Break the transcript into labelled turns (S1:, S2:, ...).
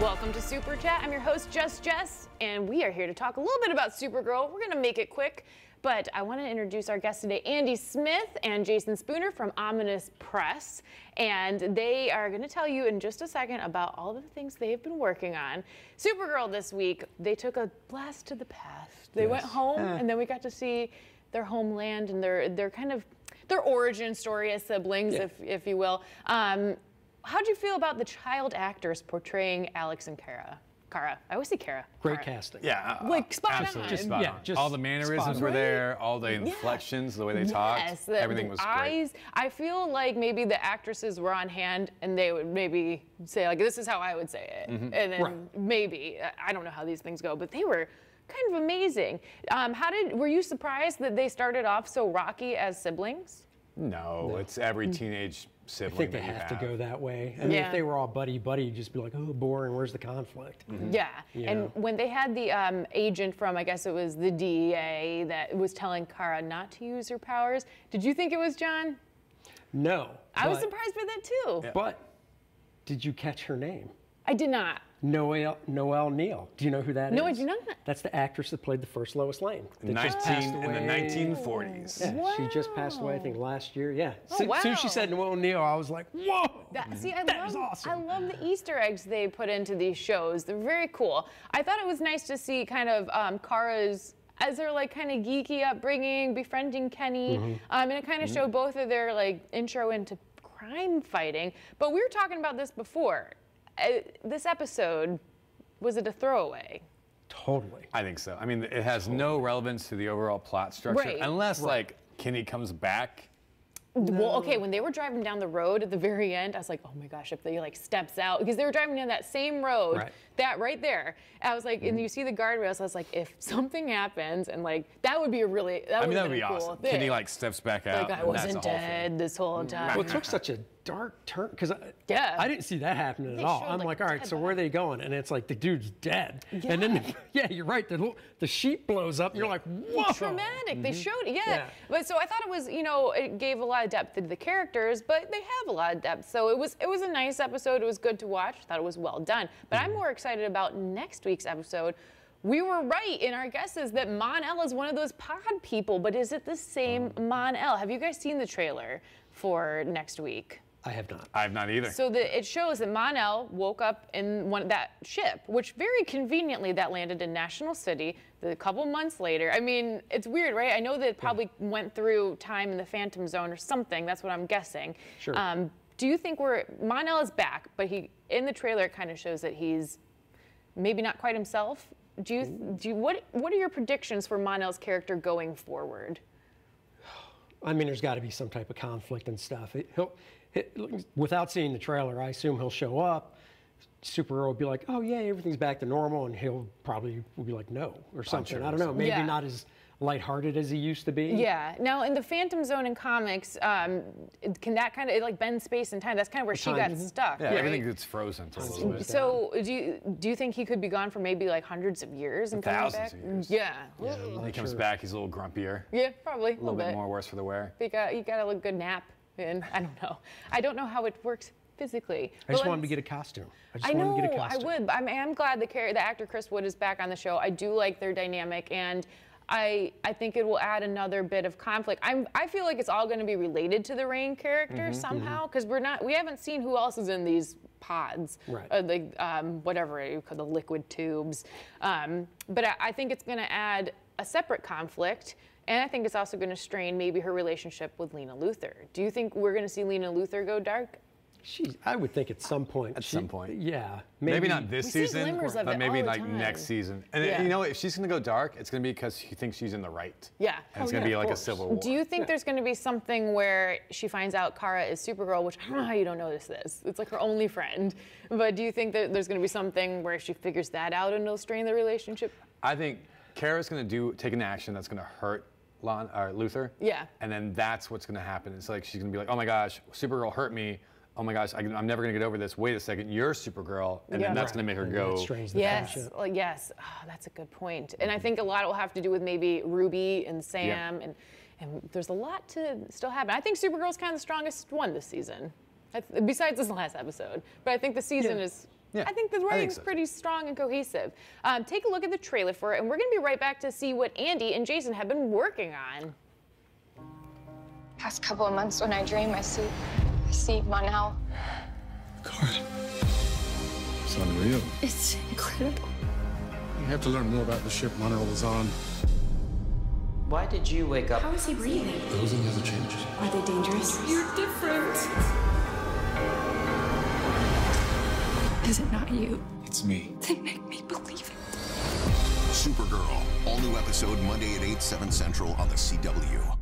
S1: Welcome to Super Chat. I'm your host, Jess, and we are here to talk a little bit about Supergirl. We're going to make it quick, but I want to introduce our guests today, Andy Smith and Jason Spooner from Ominous Press, and they are going to tell you in just a second about all the things they've been working on. Supergirl this week, they took a blast to the past. They went home, and then we got to see their homeland and their kind of their origin story as siblings, if you will. How'd you feel about the child actors portraying Alex and Kara? I always say Kara.
S2: Great casting.
S3: Yeah,
S1: like spot
S3: absolutely.
S1: on.
S3: Just spot on.
S2: Just
S3: all the mannerisms were there, all the inflections, the way they talked, everything was
S1: eyes,
S3: great.
S1: I feel like maybe the actresses were on hand and they would maybe say like, this is how I would say it. And then maybe, I don't know how these things go, but they were kind of amazing. Were you surprised that they started off so rocky as siblings?
S3: No, it's every teenage sibling.
S2: I think they have to go that way. I mean, if they were all buddy-buddy, you'd just be like, oh, boring, where's the conflict?
S1: Yeah, and when they had the agent from, I guess it was the DEA that was telling Kara not to use her powers, did you think it was John?
S2: No.
S1: I was surprised by that too.
S3: Yeah.
S2: But did you catch her name?
S1: I did not.
S2: Noelle Neal. Do you know who that is?
S1: No, I do not.
S2: That's the actress that played the first Lois Lane.
S3: In the 1940s.
S2: Yeah,
S1: wow.
S2: she just passed away, I think, last year. Yeah.
S1: Oh, wow.
S2: As soon as she said Noelle Neal, I was like, whoa!
S1: See,
S2: that is awesome.
S1: I love the Easter eggs they put into these shows. They're very cool. I thought it was nice to see kind of Kara's, as their like kind of geeky upbringing, befriending Kenny, and it kind of showed both of their like intro into crime fighting. But we were talking about this before. This episode, was it a throwaway?
S2: Totally.
S3: I think so. I mean, it has no relevance to the overall plot structure, unless like Kenny comes back.
S1: Well, okay, when they were driving down the road at the very end, I was like, oh my gosh, if they like steps out, because they were driving down that same road, that right there. I was like, and you see the guardrails, I was like, if something happens, and like, that would be a really, that would be
S3: cool
S1: awesome.
S3: Kenny like steps back out.
S1: Like I wasn't dead this whole time.
S2: Well, it took such a dark turn, because
S1: I
S2: didn't see that happening at all. I'm like, all right, so where are they going? And it's like, the dude's dead. And then, you're right, the sheet blows up, and you're like, whoa.
S1: Traumatic, they showed it, But so I thought it was, it gave a lot of depth to the characters, but they have a lot of depth. So it was a nice episode, it was good to watch, I thought it was well done. But I'm more excited about next week's episode. We were right in our guesses that Mon-El is one of those pod people, but is it the same Mon-El? Have you guys seen the trailer for next week?
S2: I have not.
S3: I have not either.
S1: So it shows that Mon-El woke up in that ship, which very conveniently that landed in National City a couple months later. I mean, it's weird, right? I know that it probably went through time in the Phantom Zone or something. That's what I'm guessing.
S2: Sure.
S1: Do you think Mon-El is back, but in the trailer it kind of shows that he's maybe not quite himself? What are your predictions for Mon-El's character going forward?
S2: I mean, there's got to be some type of conflict and stuff. Without seeing the trailer, I assume he'll show up. Supergirl will be like, oh, yeah, everything's back to normal, and he'll probably will be like, no, or something. I don't know. Maybe not as lighthearted as he used to be.
S1: Yeah. Now, in the Phantom Zone in comics, can that kind of like bend space and time? That's kind of where she got stuck.
S3: Yeah,
S1: right?
S3: everything gets frozen for a little bit.
S1: So, do you think he could be gone for maybe like hundreds of years and coming back?
S3: Thousands of years.
S1: Yeah.
S3: When he comes back, he's a little grumpier.
S1: Yeah, probably.
S3: A little bit more worse for the wear.
S1: You got a good nap, and I don't know. I don't know how it works physically.
S2: I just want him to get a costume.
S1: I would. I'm glad the actor Chris Wood is back on the show. I do like their dynamic, and I think it will add another bit of conflict. I feel like it's all going to be related to the Rain character somehow, because we haven't seen who else is in these pods, whatever you call the liquid tubes. But I think it's going to add a separate conflict. And I think it's also going to strain maybe her relationship with Lena Luthor. Do you think we're going to see Lena Luthor go dark?
S2: I would think at some point.
S3: At some point.
S2: Yeah.
S3: Maybe not this season, but maybe like next season. And you know what? If she's going to go dark, it's going to be because she thinks she's in the right.
S1: Yeah.
S3: And it's going to be like a civil war.
S1: Do you think there's going to be something where she finds out Kara is Supergirl, which I don't know how you don't notice this. It's like her only friend. But do you think that there's going to be something where she figures that out and it'll strain the relationship?
S3: I think Kara's going to take an action that's going to hurt Luthor.
S1: Yeah.
S3: And then that's what's going to happen. It's like she's going to be like, oh my gosh, Supergirl hurt me. Oh my gosh, I'm never going to get over this. Wait a second, you're Supergirl. And then that's going to make her go.
S1: Yes, yes. Oh, that's a good point. And I think a lot will have to do with maybe Ruby and Sam. And there's a lot to still happen. I think Supergirl's kind of the strongest one this season, besides this last episode. But I think the season is
S3: Yeah,
S1: I think the
S3: I think
S1: writing's
S3: so.
S1: pretty strong and cohesive. Take a look at the trailer for it, and we're going to be right back to see what Andy and Jason have been working on.
S4: Past couple of months when I dream, I see Monel.
S5: God, it's unreal.
S4: It's incredible.
S5: You have to learn more about the ship Monroe was on.
S6: Why did you wake up?
S7: How is he breathing?
S5: Those and the other changes.
S7: Are they dangerous? You're different. Is it not you?
S5: It's me.
S7: They make me believe it.
S8: Supergirl, all new episode Monday at 8, 7 Central on the CW.